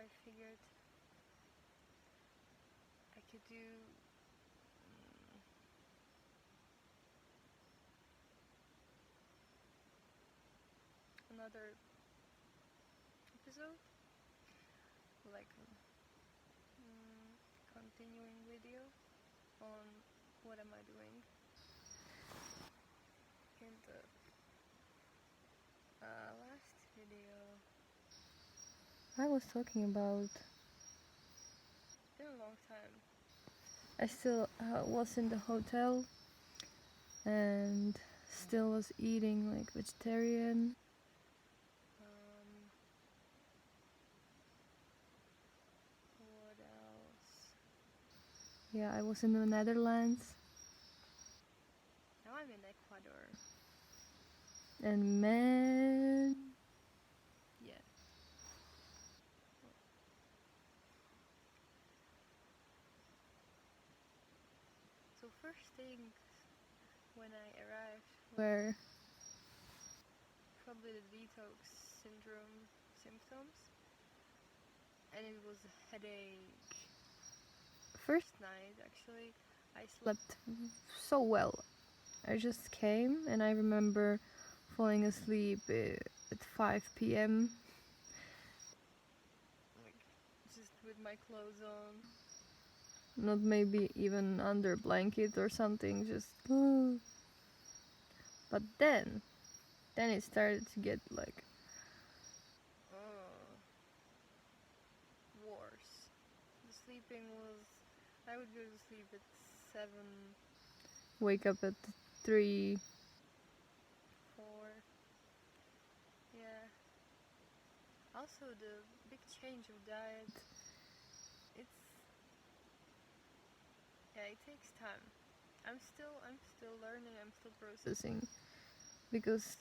I figured I could do another episode, like continuing video on what am I doing in the last video. I was talking about. It's been a long time. I still was in the hotel and still was eating like vegetarian. What else? Yeah, I was in the Netherlands. Now I'm in Ecuador. And man, Yeah. So first things when I arrived where probably the detox syndrome symptoms, and it was a headache. First night actually I slept so well. I just came and I remember falling asleep at 5 p.m. like just with my clothes on. Not maybe even under blanket or something, just but then it started to get like worse. The sleeping was, I would go to sleep at 7, wake up at 3, 4. Yeah. Also the big change of diet. It takes time. I'm still learning, I'm still processing. Because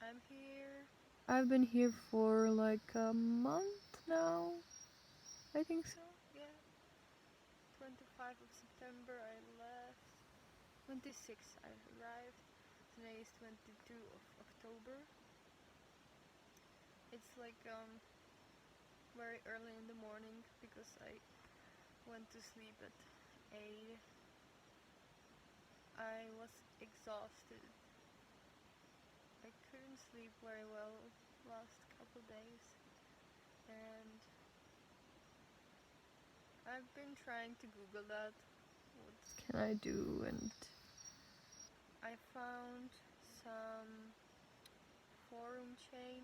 I'm here. I've been here for like a month now. I think so. Yeah. 25 of September I left. 26 I arrived. Today is 22 of October. It's like very early in the morning because I went to sleep at 8. I was exhausted. I couldn't sleep very well last couple days, and I've been trying to Google that. What can I do? And I found some forum chain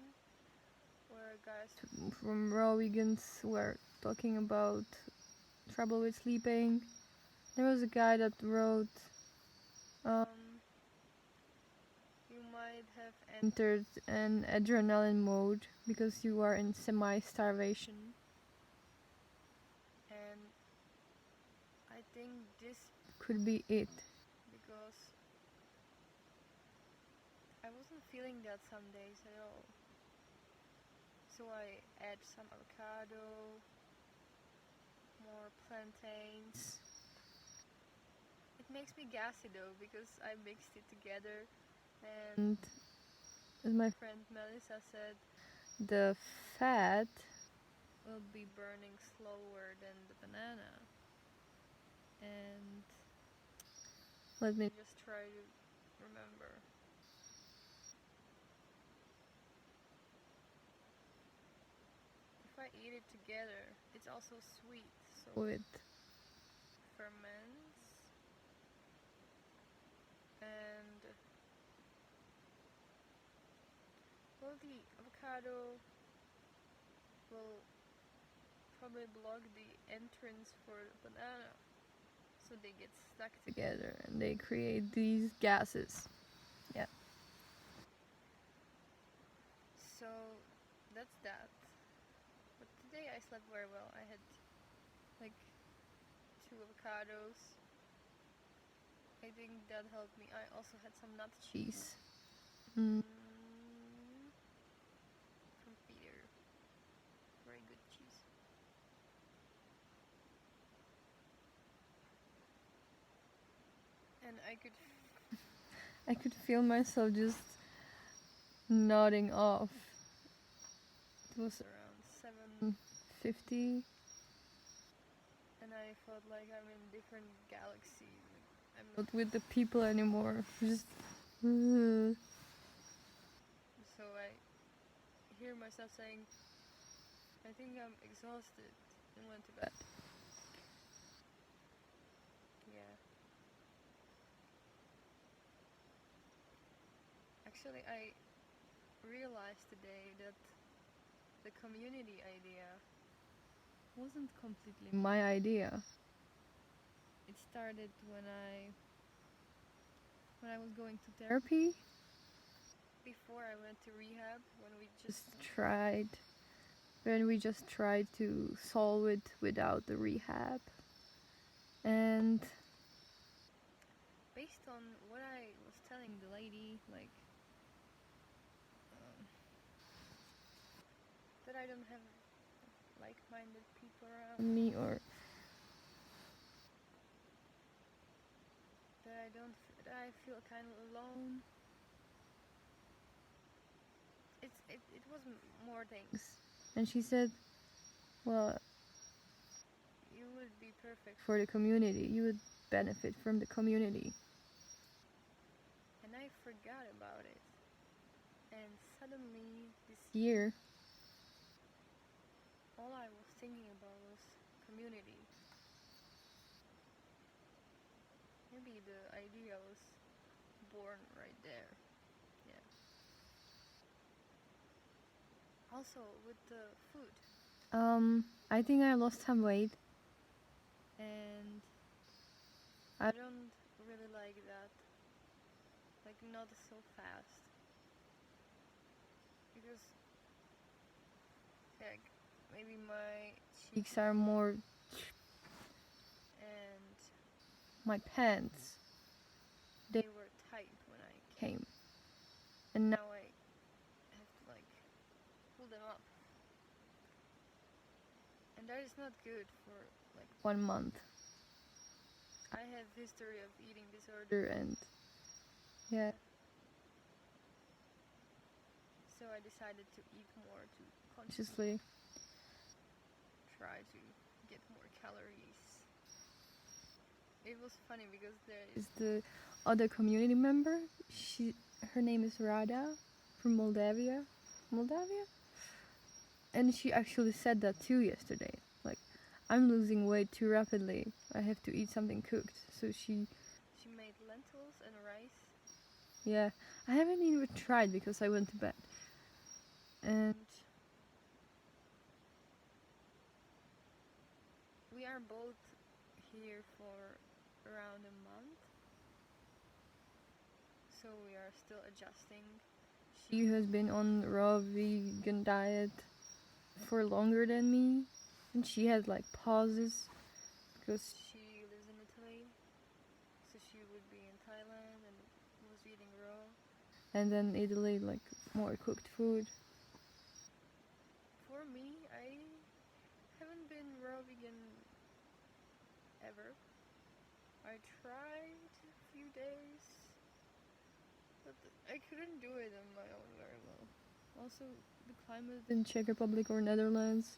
where guys from raw vegans were talking about trouble with sleeping. There was a guy that wrote you might have entered an adrenaline mode because you are in semi-starvation. And I think this could be it. Because I wasn't feeling that some days at all. So I add some avocado, more plantains. It makes me gassy though because I mixed it together, and as my friend Melissa said, the fat will be burning slower than the banana. And let me just try to remember. If I eat it together, it's also sweet, so it ferments. And well, the avocado will probably block the entrance for the banana, so they get stuck together and they create these gases. Yeah. So that's that. But today I slept very well. I had like 2 avocados. I think that helped me. I also had some nut cheese. From Peter. Very good cheese. And I could feel myself just nodding off. It was around 50. And I felt like I'm in different galaxy. I'm Not with the people anymore. Just. So I hear myself saying, I think I'm exhausted, and went to bed. Yeah. Actually, I realized today that the community idea Wasn't completely my idea. it started when I was going to Therapy? before I went to rehab, when we Just tried. When we just tried to solve it without the rehab. And based on what I was telling the lady, like that I don't have like-minded people around me, or that I feel kind of alone. It was more things. and she said, well, You would be perfect for the community, you would benefit from the community. and I forgot about it. And suddenly this Year, all I was thinking about was community. Maybe the idea was born right there. Yeah. Also with the food. I think I lost some weight. And I don't really like that. Like not so fast. Because like maybe my cheeks Cheeks are more, and my pants they were tight when I came. And now now I have to like pull them up. And that is not good for like 1 month. I have history of eating disorder, And yeah, so I decided to eat more to consciously. try to get more calories. It was funny because there is Is the other community member. Her name is Rada from Moldavia. And she actually said that too yesterday. Like, I'm losing weight too rapidly. I have to eat something cooked. So she made lentils and rice. yeah, I haven't even tried because I went to bed. And we are both here for around a month, so we are still adjusting. she has been on raw vegan diet for longer than me, and she had like pauses because she lives in Italy, so she would be in Thailand and was eating raw. and then Italy like more cooked food. For me, I haven't been raw vegan ever. I tried a few days, but I couldn't do it on my own very well. Also, the climate in Czech Republic or Netherlands.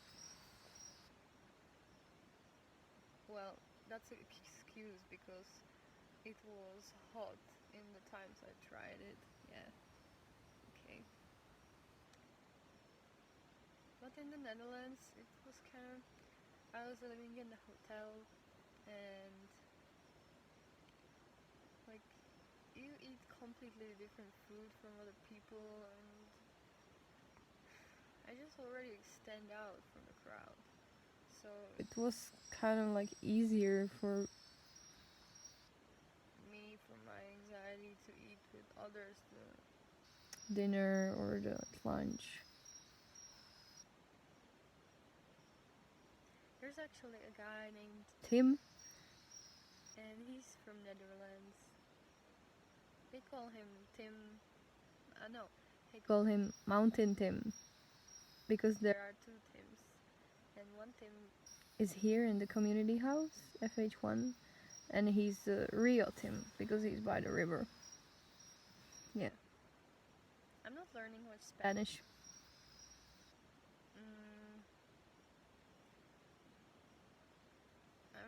Well, that's an excuse because it was hot in the times I tried it. Yeah. Okay. But in the Netherlands, it was kind of. I was living in a hotel, and like you eat completely different food from other people, and I just already stand out from the crowd. So It was kind of like easier for me, for my anxiety, to eat with others. dinner or the lunch. There's actually a guy named Tim, and he's from Netherlands. They call him Tim. No, they call him Mountain Tim because there there are two Tims, and one Tim is here in the community house, FH1, and he's the real Tim because he's by the river. Yeah. I'm not learning much Spanish. Spanish.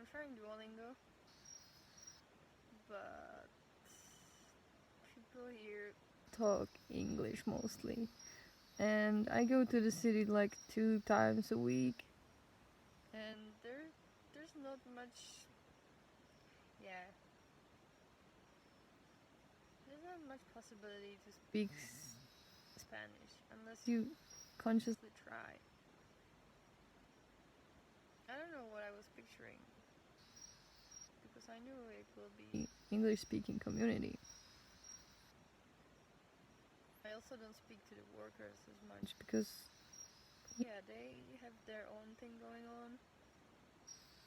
I'm trying Duolingo, but people here talk English mostly. And I go to the city like 2 times a week. and there's not much. Yeah, there's not much possibility to speak Spanish unless You consciously try. I don't know what I was picturing because I knew it will be. English speaking community. I also don't speak to the workers as much. Because Yeah, they have their own thing going on.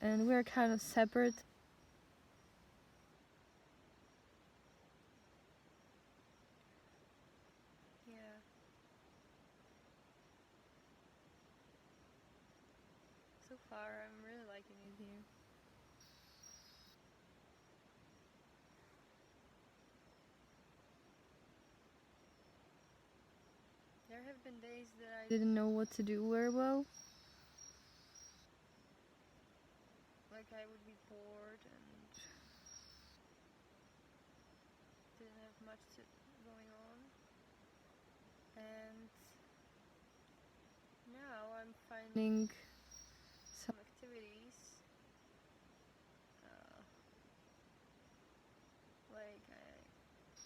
and we're kind of separate. Yeah. So far, I'm really liking it here. There have been days that I Didn't know what to do very well. like I would be bored and didn't have much going on. And now I'm finding some activities. Like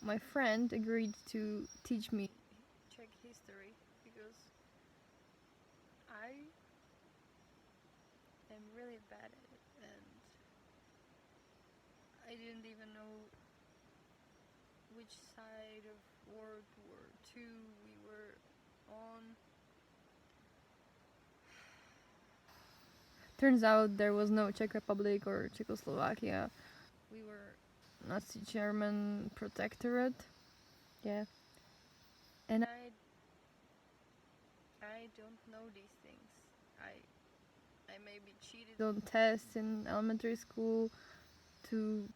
My friend agreed to teach me Czech history because I am really bad at it and I didn't even know which side of World War II we were on. Turns out there was no Czech Republic or Czechoslovakia. We were Nazi German protectorate. Yeah. And I don't know these things. I maybe cheated on tests in elementary school to,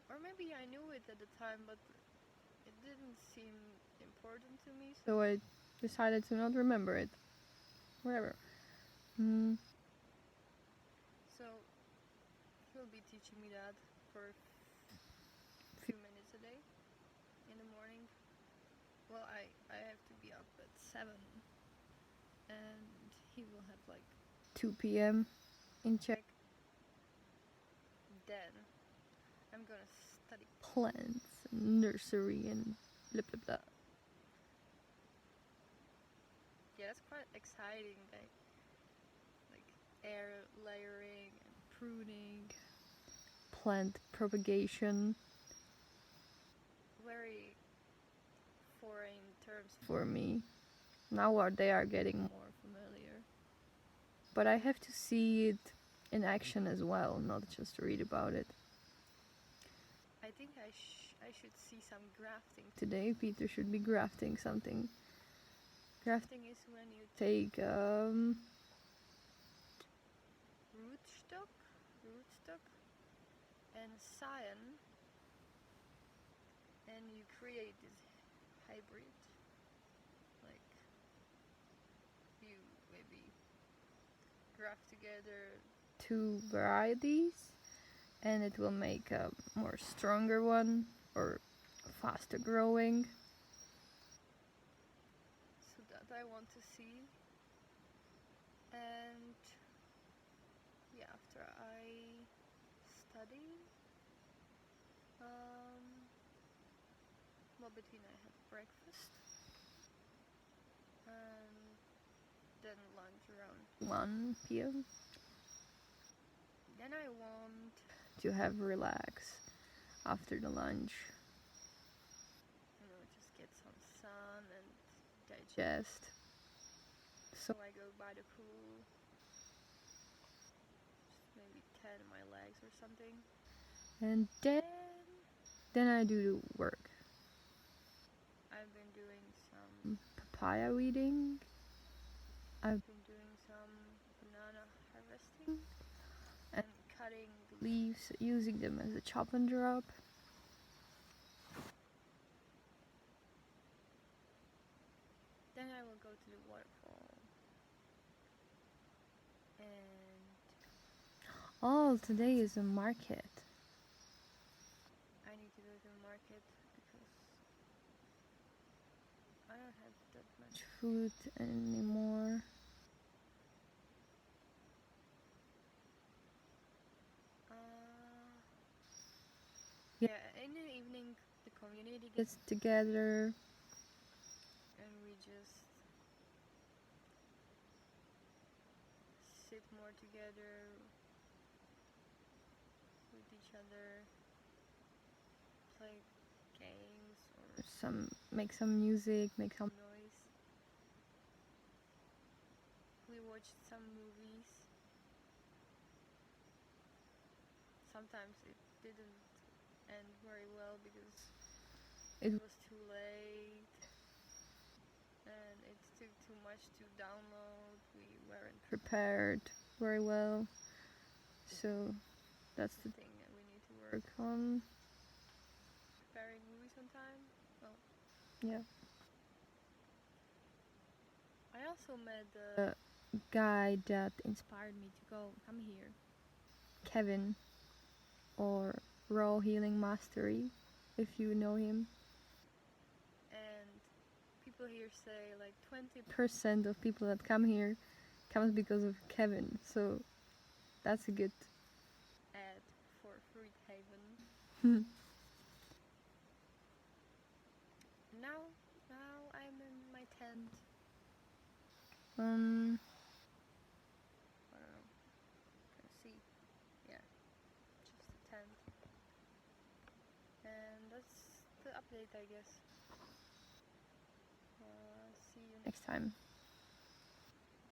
or maybe I knew it at the time, but it didn't seem important to me. so I decided to not remember it. Whatever. So he'll be teaching me that for a few minutes a day in the morning. Well, I have to be up at 7 and he will have like 2 p.m. in Czech. Then I'm gonna study Plants, and nursery, and blah blah blah. Yeah, that's quite exciting. Like air layering and pruning. Plant propagation. Very foreign terms for me. Now they are getting more familiar. But I have to see it in action as well, not just read about it. I think I should see some grafting. Today Peter should be grafting something. Grafting is when you take rootstock and scion and you create this hybrid. Like you maybe graft together 2 varieties and it will make a more stronger one or faster growing. So that I want to see. And yeah, after I study, well, between I have breakfast and then lunch around 1 p.m. Then I want to have relax after the lunch. Just get some sun and digest. So I go by the pool, just maybe tan my legs or something. And then I do the work. I've been doing some papaya weeding. I've been doing some banana harvesting and cutting the leaves, using them as a chop and drop. Then I will go to the waterfall and Oh, today is a market. I need to go to the market because I don't have that much. Food anymore. Yeah, in the evening, the community gets Gets together. and we just sit more together with each other, play games or Make some music, make some noise. We watched some movies. Sometimes it didn't end very well because It it was too late and it took too much to download. We weren't prepared very well. So that's the thing that we need to work work on. preparing movies on time. Well, Yeah. I also met the Guy that inspired me to come here. Kevin or Raw Healing Mastery, if you know him. and people here say like 20% Percent of people that come here comes because of Kevin. So that's a good ad for Fruit Haven. Now I'm in my tent. I don't know. Can see. Yeah, just a tent. And that's the update, I guess. See you next time.